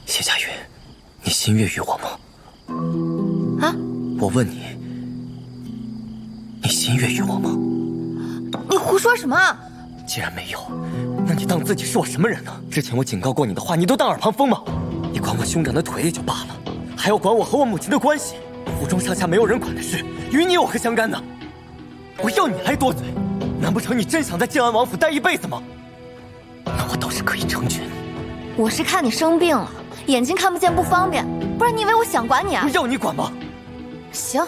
谢佳云，你心悦于我吗？啊？我问你，你心悦于我吗？你胡说什么？既然没有，那你当自己是我什么人呢？之前我警告过你的话，你都当耳旁风吗？你管我兄长的腿也就罢了，还要管我和我母亲的关系，府中上下没有人管的事，与你有何相干呢？我要你来多嘴，难不成你真想在靖安王府待一辈子吗？那我倒是可以成全你。我是看你生病了，眼睛看不见不方便，不然你以为我想管你啊？要你管吗？行，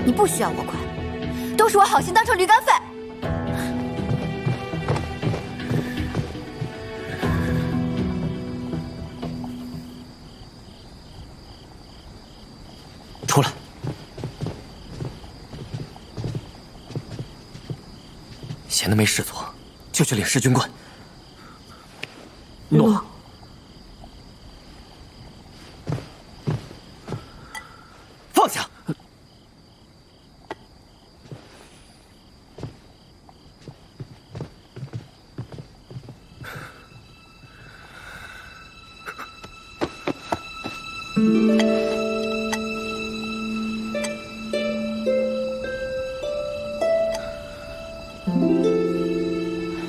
你不需要我管，都是我好心当成驴肝肺。出来！闲的没事做，就去领侍军棍。诺。放下！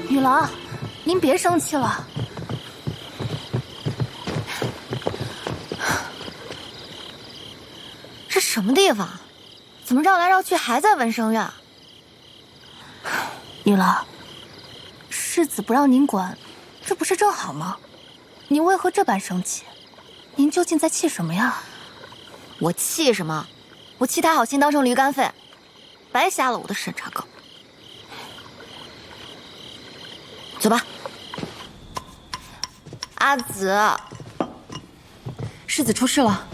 女郎，您别生气了。这什么地方？怎么绕来绕去还在文生院？女郎，世子不让您管，这不是正好吗？你为何这般生气？您究竟在气什么呀？我气什么？我气他好心当成驴肝肺，白瞎了我的审查稿。走吧。阿紫，世子出事了。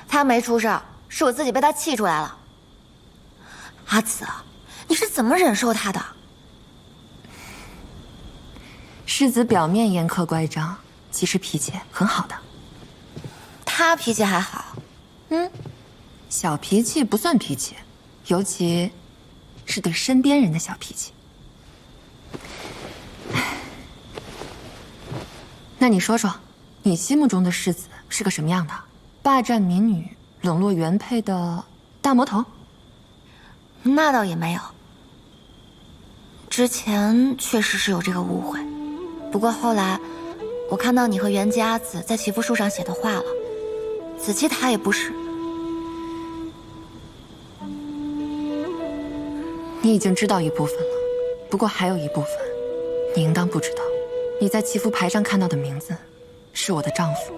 他没出事，是我自己被他气出来了。阿紫，你是怎么忍受他的？世子表面严苛乖张，其实脾气很好的。他脾气还好。小脾气不算脾气，尤其是对身边人的小脾气。那你说说，你心目中的世子是个什么样的？霸占民女、冷落原配的大魔头？那倒也没有。之前确实是有这个误会，不过后来我看到你和袁家子在祈福书上写的话了，子期他也不是。你已经知道一部分了，不过还有一部分，你应当不知道。你在祈福牌上看到的名字，是我的丈夫，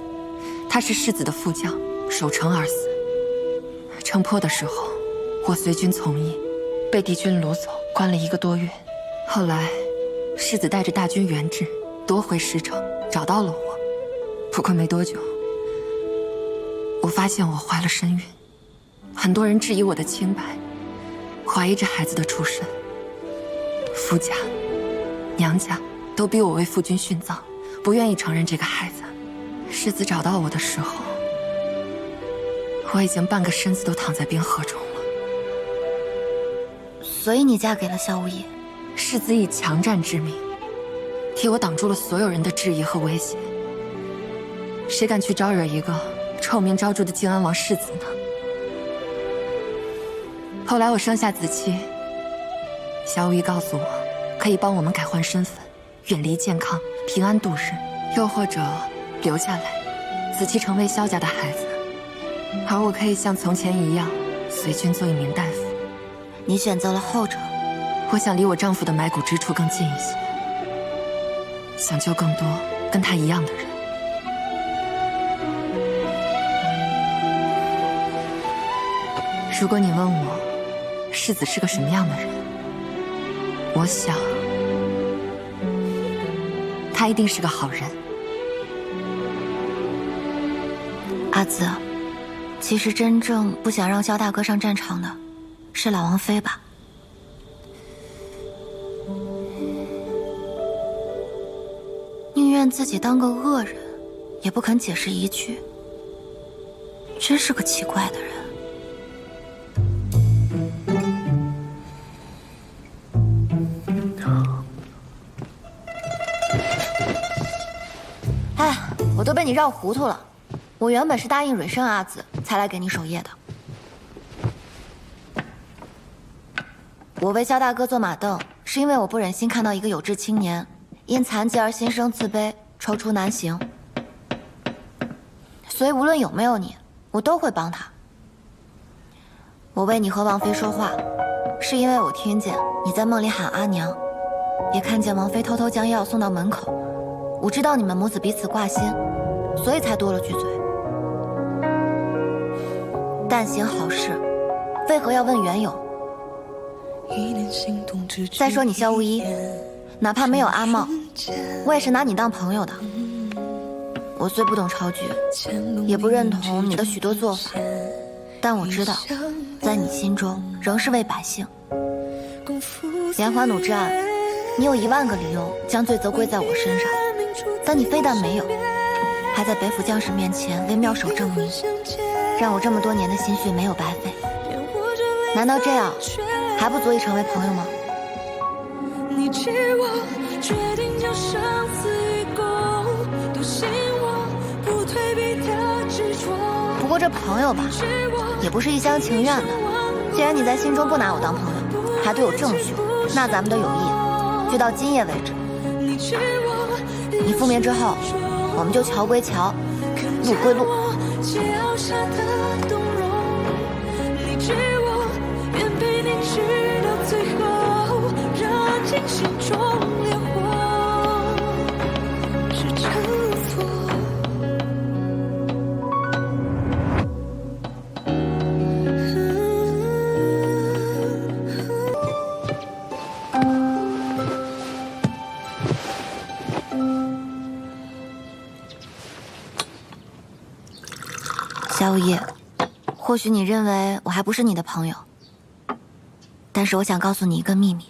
他是世子的副将，守城而死。城破的时候，我随军从医，被敌军掳走，关了1个多月。后来，世子带着大军援至，夺回石城，找到了我。不过没多久，我发现我怀了身孕，很多人质疑我的清白，怀疑这孩子的出身。夫家、娘家都逼我为夫君殉葬，不愿意承认这个孩子。世子找到我的时候，我已经半个身子都躺在冰河中了。所以你嫁给了萧无义？世子以强战之名，替我挡住了所有人的质疑和威胁。谁敢去招惹一个臭名昭著的靖安王世子呢？后来我生下子期，萧无义告诉我，可以帮我们改换身份，远离健康，平安度日，又或者留下来，子期成为萧家的孩子，而我可以像从前一样，随军做一名大夫。你选择了后者。我想离我丈夫的埋骨之处更近一些，想救更多跟他一样的人。如果你问我，世子是个什么样的人，我想，他一定是个好人。阿紫，其实真正不想让萧大哥上战场的，是老王妃吧？宁愿自己当个恶人，也不肯解释一句，真是个奇怪的人。都被你绕糊涂了。我原本是答应蕊生阿紫才来给你守夜的。我为萧大哥做马凳，是因为我不忍心看到一个有志青年因残疾而心生自卑，踌躇难行。所以无论有没有你，我都会帮他。我为你和王妃说话，是因为我听见你在梦里喊阿娘，也看见王妃偷偷将药送到门口。我知道你们母子彼此挂心，所以才多了句嘴。但行好事，为何要问缘由？再说你萧无一，哪怕没有阿茂，我也是拿你当朋友的。我虽不懂朝局，也不认同你的许多做法，但我知道，在你心中仍是为百姓。连环弩之案，你有10000个理由将罪责归在我身上，但你非但没有，还在北府将士面前为妙手证明，让我这么多年的心血没有白费。难道这样还不足以成为朋友吗？你知我决定将生死与共，笃信我不退避的执着。不过这朋友吧，也不是一厢情愿的。既然你在心中不拿我当朋友，还对我这么凶，那咱们的友谊就到今夜为止。你复明之后，我们就桥归桥，路归路。直到最后，燃尽心中烈火，是成佛。萧无夜，或许你认为我还不是你的朋友。但是我想告诉你一个秘密，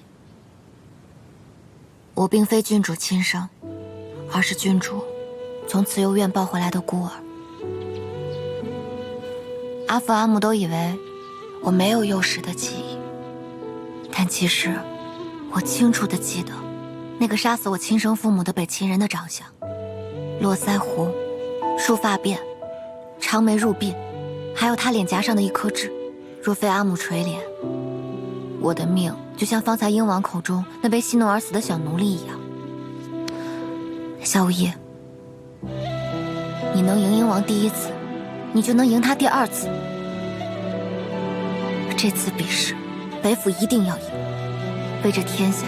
我并非郡主亲生，而是郡主从慈幼院抱回来的孤儿。阿父阿母都以为我没有幼时的记忆，但其实我清楚地记得那个杀死我亲生父母的北秦人的长相：络腮胡、束发辫、长眉入鬓，还有他脸颊上的一颗痣。若非阿母垂怜，我的命就像方才鹰王口中那被戏弄而死的小奴隶一样。萧无夜，你能赢鹰王第1次，你就能赢他第2次。这次比试，北府一定要赢，为这天下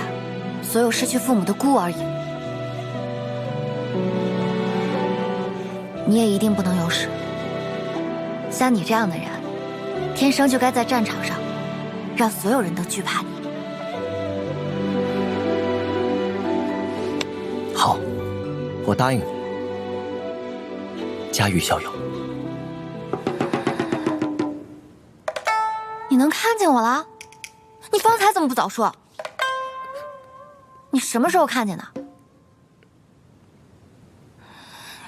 所有失去父母的孤儿赢。你也一定不能有事。像你这样的人，天生就该在战场上让所有人都惧怕你。好，我答应你，家喻逍遥。你能看见我了？你方才怎么不早说？你什么时候看见的？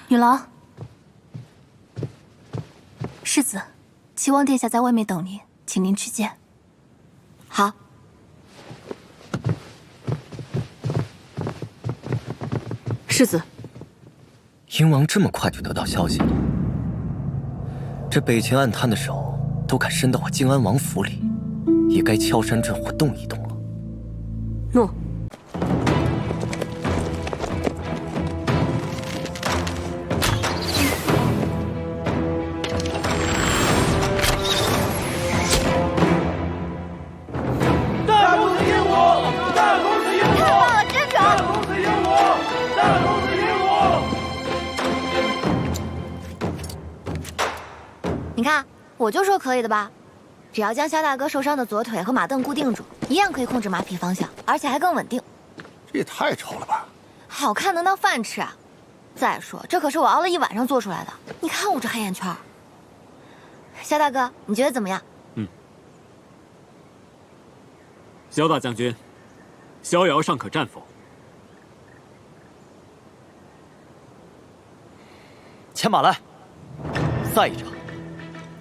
女郎，世子，齐王殿下在外面等您，请您去见。好。世子，鹰王这么快就得到消息了，这北秦暗滩的手都敢伸到我靖安王府里，也该敲山震虎动一动了。诺。你看，我就说可以的吧，只要将萧大哥受伤的左腿和马镫固定住，一样可以控制马匹方向，而且还更稳定。这也太丑了吧！好看能当饭吃啊！再说，这可是我熬了1晚上做出来的。你看我这黑眼圈。萧大哥，你觉得怎么样？萧大将军，逍遥尚可战否？牵马来，赛一场，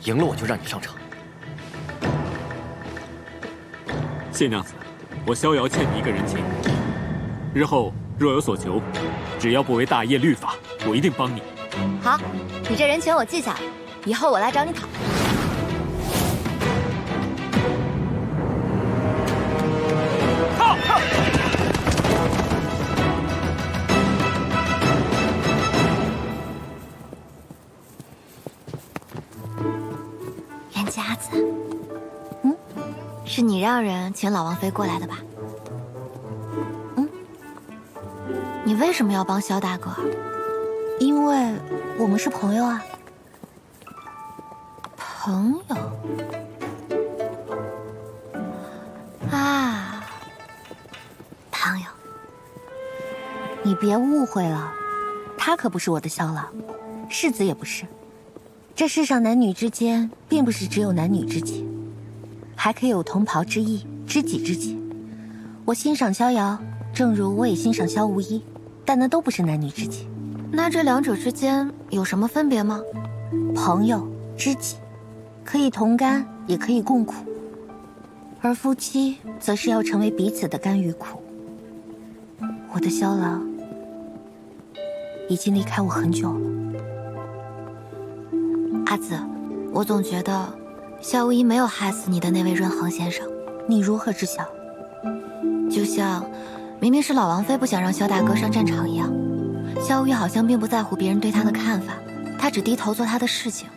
赢了我就让你上场。谢娘子，我逍遥欠你一个人情，日后若有所求，只要不违大业律法，我一定帮你。好，你这人情我记下了，以后我来找你讨。袁家子，是你让人请老王妃过来的吧？你为什么要帮萧大哥？因为我们是朋友啊。朋友啊，朋友，你别误会了，他可不是我的萧郎，世子也不是。这世上男女之间，并不是只有男女之情，还可以有同袍之义、知己之情。我欣赏萧瑶，正如我也欣赏萧无一，但那都不是男女之情。那这两者之间有什么分别吗？朋友、知己，可以同甘，也可以共苦；而夫妻，则是要成为彼此的甘与苦。我的萧郎已经离开我很久了。阿紫，我总觉得萧无一没有害死你的那位润恒先生。你如何知晓？就像明明是老王妃不想让萧大哥上战场一样，萧无一好像并不在乎别人对他的看法，他只低头做他的事情。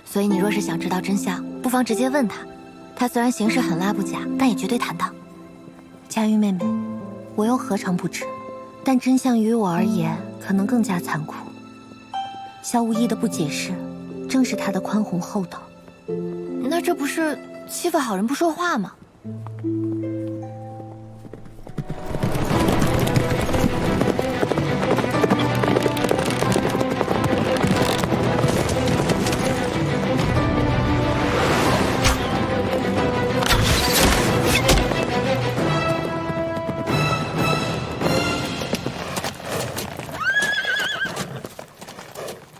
所以你若是想知道真相，不妨直接问他。他虽然行事很拉不假，但也绝对坦荡。佳玉妹妹，我又何尝不知？但真相于我而言，可能更加残酷。萧无一的不解释，正是他的宽宏厚道。那这不是欺负好人不说话吗？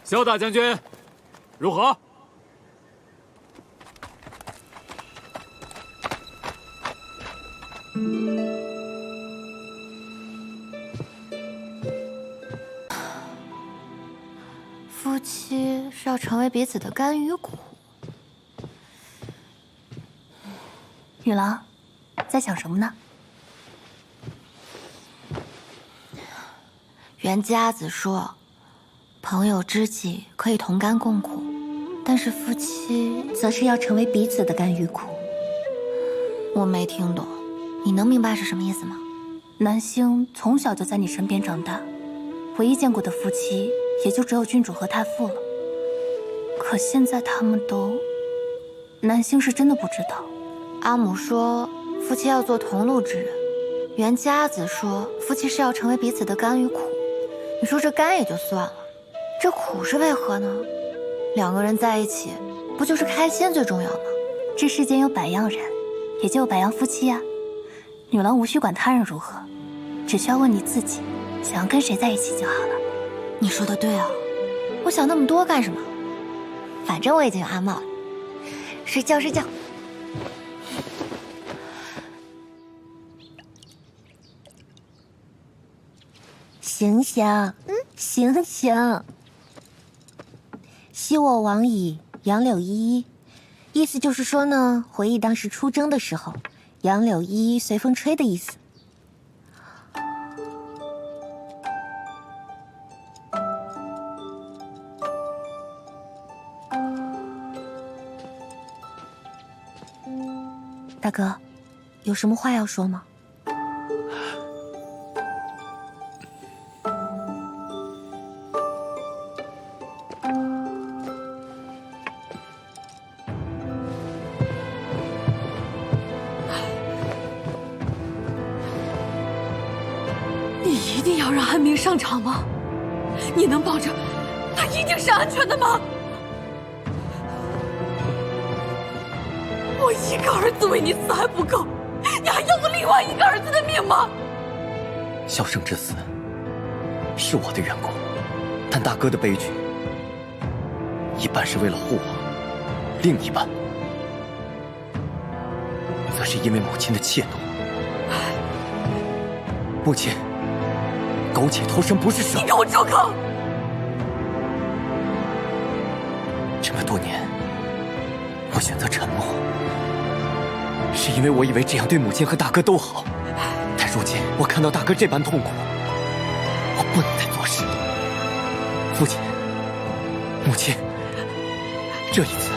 萧大将军，如何？夫妻是要成为彼此的甘与苦。女郎，在想什么呢？袁家子说，朋友知己可以同甘共苦，但是夫妻则是要成为彼此的甘与苦。我没听懂，你能明白是什么意思吗？南星从小就在你身边长大，唯一见过的夫妻也就只有郡主和太傅了。可现在他们都……南星是真的不知道。阿母说夫妻要做同路之人，袁家子说夫妻是要成为彼此的甘与苦。你说这甘也就算了，这苦是为何呢？两个人在一起，不就是开心最重要吗？这世间有百样人，也就有百样夫妻啊。女郎无需管他人如何，只需要问你自己，想要跟谁在一起就好了。你说的对啊，我想那么多干什么？反正我已经有阿茂了。睡觉睡觉。醒醒，醒醒！昔我往矣，杨柳依依。意思就是说呢，回忆当时出征的时候，杨柳依依随风吹的意思。大哥，有什么话要说吗？你一定要让安明上场吗？你能保证他一定是安全的吗？我一个儿子为你死还不够，你还要我另外一个儿子的命吗？萧胜之死是我的缘故，但大哥的悲剧，一半是为了护我，另一半则是因为母亲的怯懦。母亲，苟且偷生不是蛇。你给我住口！这么多年，我选择沉默，是因为我以为这样对母亲和大哥都好。但如今我看到大哥这般痛苦，我不能再做事。父亲，母亲，这一次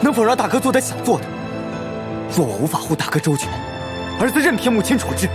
能否让大哥做点想做的？若我无法护大哥周全，儿子任凭母亲处置。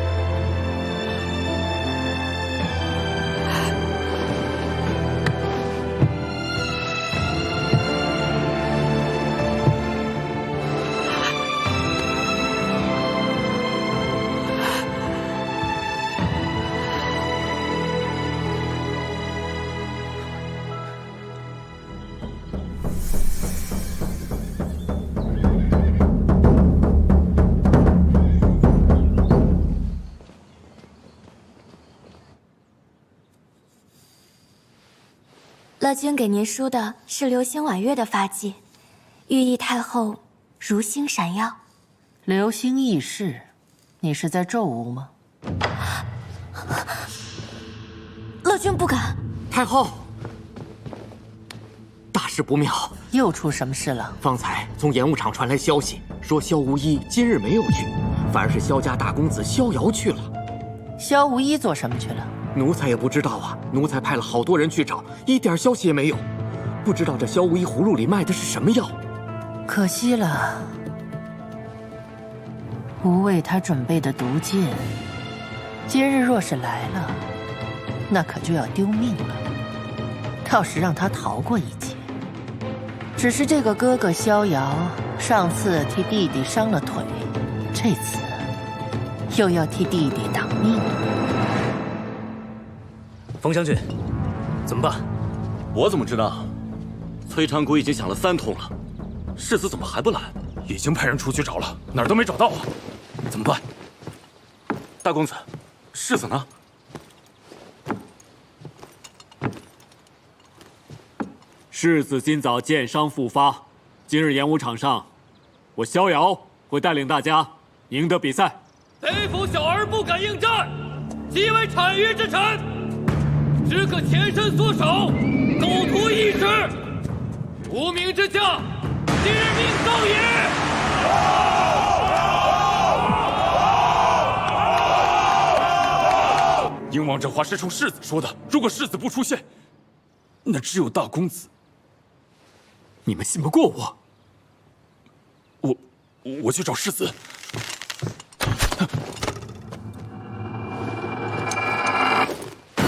乐君给您梳的是流星婉月的发髻，寓意太后如星闪耀。流星易逝，你是在咒吾吗？乐君不敢。太后，大事不妙！又出什么事了？方才从演武场传来消息，说萧无一今日没有去，反而是萧家大公子萧瑶去了。萧无一做什么去了？奴才也不知道啊，奴才派了好多人去找，一点消息也没有。不知道这萧无一葫芦里卖的是什么药。可惜了，吾为他准备的毒箭，今日若是来了，那可就要丢命了。倒是让他逃过一劫。只是这个哥哥萧瑶，上次替弟弟伤了腿，这次又要替弟弟挡命了。冯将军，怎么办？我怎么知道？崔长谷已经响了3通了，世子怎么还不来？已经派人出去找了，哪儿都没找到啊！怎么办？大公子，世子呢？世子今早箭伤复发，今日演武场上，我萧瑶会带领大家赢得比赛。贼府小儿不敢应战，即为产于之臣，只可前身缩手，苟图一时。无名之将，今日命告也！鹰王这话是冲世子说的，如果世子不出现，那只有大公子。你们信不过我，我去找世子。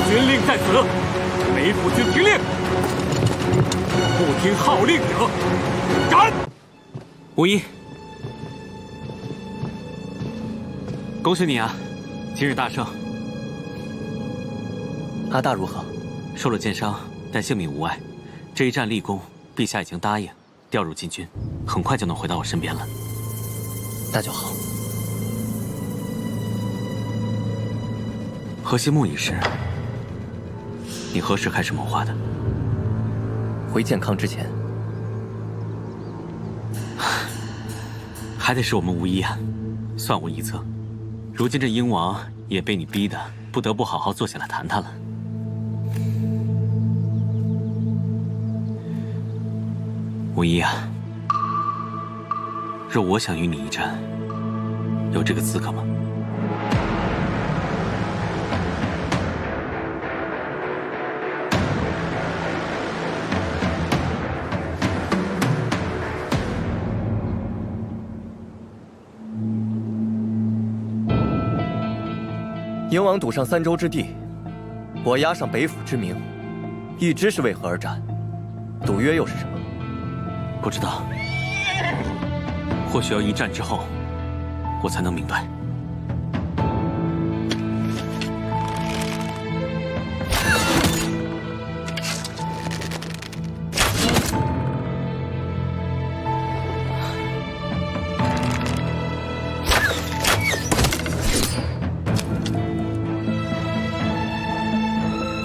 军令在此，雷府军听令，不听号令者，斩！无一，恭喜你啊，今日大胜。阿大如何？受了箭伤，但性命无碍。这一战立功，陛下已经答应调入禁军，很快就能回到我身边了。那就好。河西木一事，你何时开始谋划的？回健康之前。还得是我们无一啊，算我一策。如今这鹰王也被你逼得不得不好好坐下来谈谈了。无一啊，若我想与你一战，有这个资格吗？鹰王赌上3州之地，我押上北府之名，一知是为何而战，赌约又是什么？不知道，或许要一战之后，我才能明白。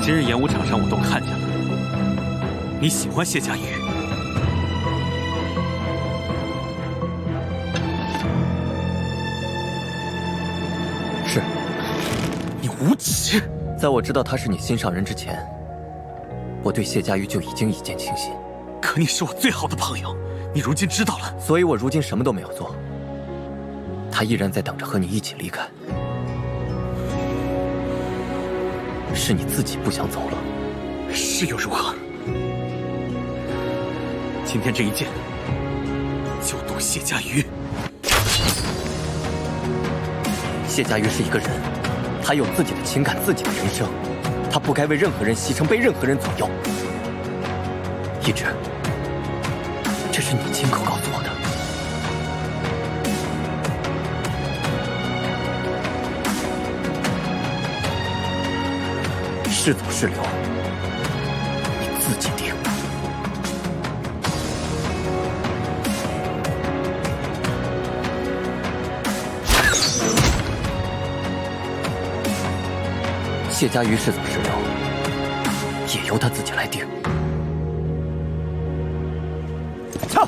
今日演武场上我都看见了，你喜欢谢家玉。是，你无耻！在我知道他是你心上人之前，我对谢家玉就已经一见倾心。可可你是我最好的朋友，你如今知道了，所以我如今什么都没有做。他依然在等着和你一起离开。是你自己不想走了。是又如何？今天这一剑，就赌谢家瑜。谢家瑜是一个人，他有自己的情感，自己的人生，他不该为任何人牺牲，被任何人左右。一直，这是你亲口告诉我的。是走是留，你自己定。谢家瑜是走是留，也由他自己来定。撤！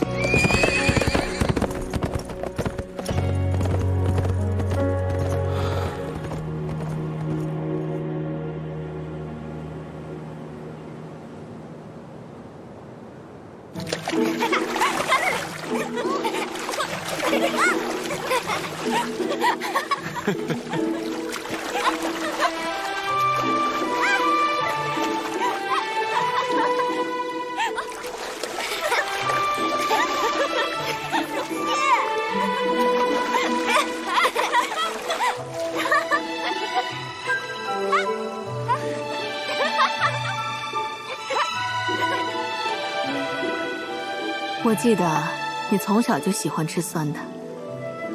我记得你从小就喜欢吃酸的，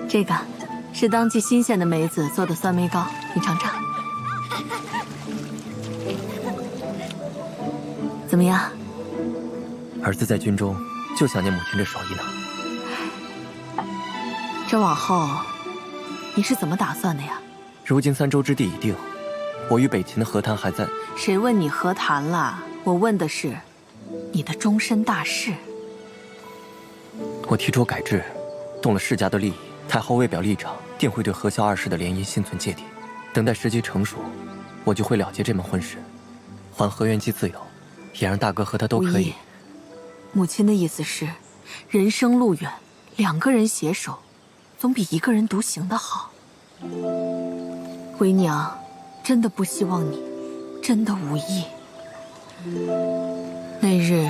这个是当季新鲜的梅子做的酸梅糕，你尝尝。怎么样？儿子在军中就想念母亲这手艺呢。这往后你是怎么打算的呀？如今3州之地已定，我与北秦的和谈还在。谁问你和谈了？我问的是你的终身大事。我提出改制，动了世家的利益，太后未表立场，定会对和萧2世的联姻心存芥蒂。等待时机成熟，我就会了结这门婚事，还河源姬自由，也让大哥和他都可以。母亲的意思是，人生路远，2个人携手，总比1个人独行的好。为娘真的不希望你真的无意。那日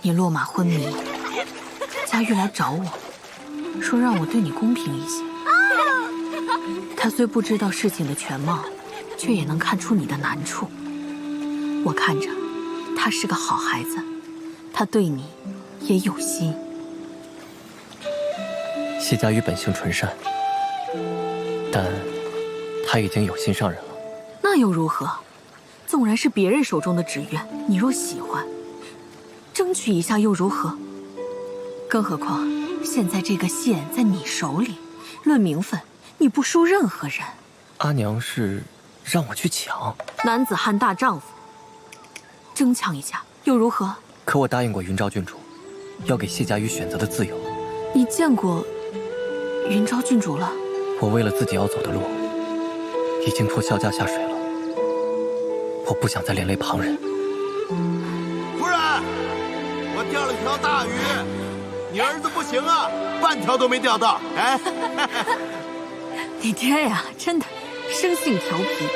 你落马昏迷，佳玉来找我，说让我对你公平一些。他虽不知道事情的全貌，却也能看出你的难处。我看着，他是个好孩子，他对你也有心。谢家瑜本性纯善，但他已经有心上人了。那又如何？纵然是别人手中的纸鸢，你若喜欢，争取一下又如何？更何况现在这个县在你手里，论名分，你不输任何人。阿娘是让我去抢？男子汉大丈夫，争抢一下又如何？可我答应过云昭郡主，要给谢家瑜选择的自由。你见过云昭郡主了？我为了自己要走的路，已经拖萧家下水了。我不想再连累旁人。夫人，我钓了条大鱼，你儿子不行啊，半条都没钓到。哎，你爹呀，真的生性调皮。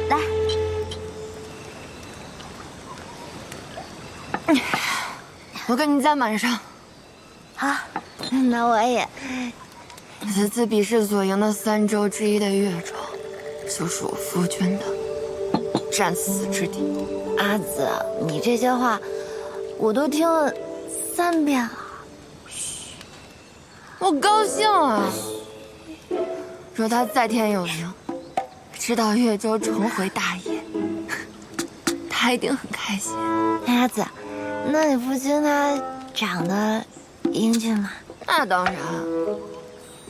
来，我跟你再满上。好，那我也。此次比试所赢的3州之一的越州，就是我夫君的战死之地。阿紫，你这些话我都听了3遍了。嘘，我高兴啊！若他在天有灵，知道越州重回大业，他一定很开心。阿紫，那你夫君他长得英俊吗？那当然，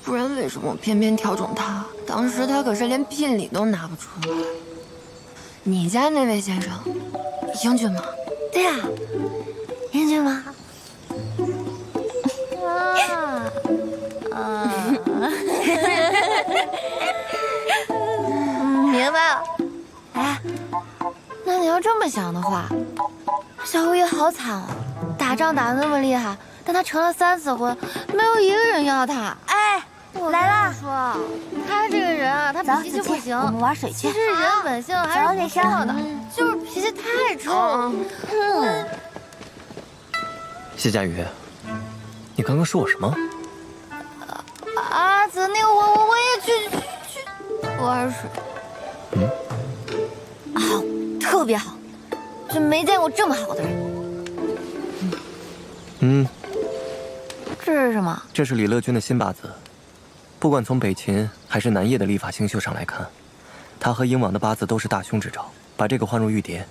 不然为什么我偏偏挑中他？当时他可是连聘礼都拿不出来。你家那位先生英俊吗？对呀，英俊吗？啊，明白了。哎，那你要这么想的话，小五爷好惨啊！打仗打得那么厉害，但他成了3次婚，没有一个人要他。哎，来啦！说他这个人啊，他脾气不行。我们玩水去。其实人本性还是不错的，就是脾气太臭。谢佳瑜，你刚刚说我什么？阿紫，那个我也去玩水。好，特别好，就没见过这么好的人。这是什么？这是李乐君的新八字。不管从北秦还是南叶的历法星宿上来看，他和鹰王的八字都是大凶之兆。把这个换入玉蝶，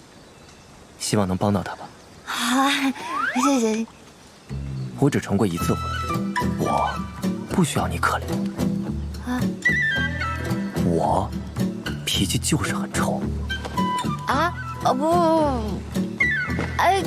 希望能帮到他吧。好啊，谢谢。我只成过1次婚，我不需要你可怜。啊？我脾气就是很臭。啊？不，哎。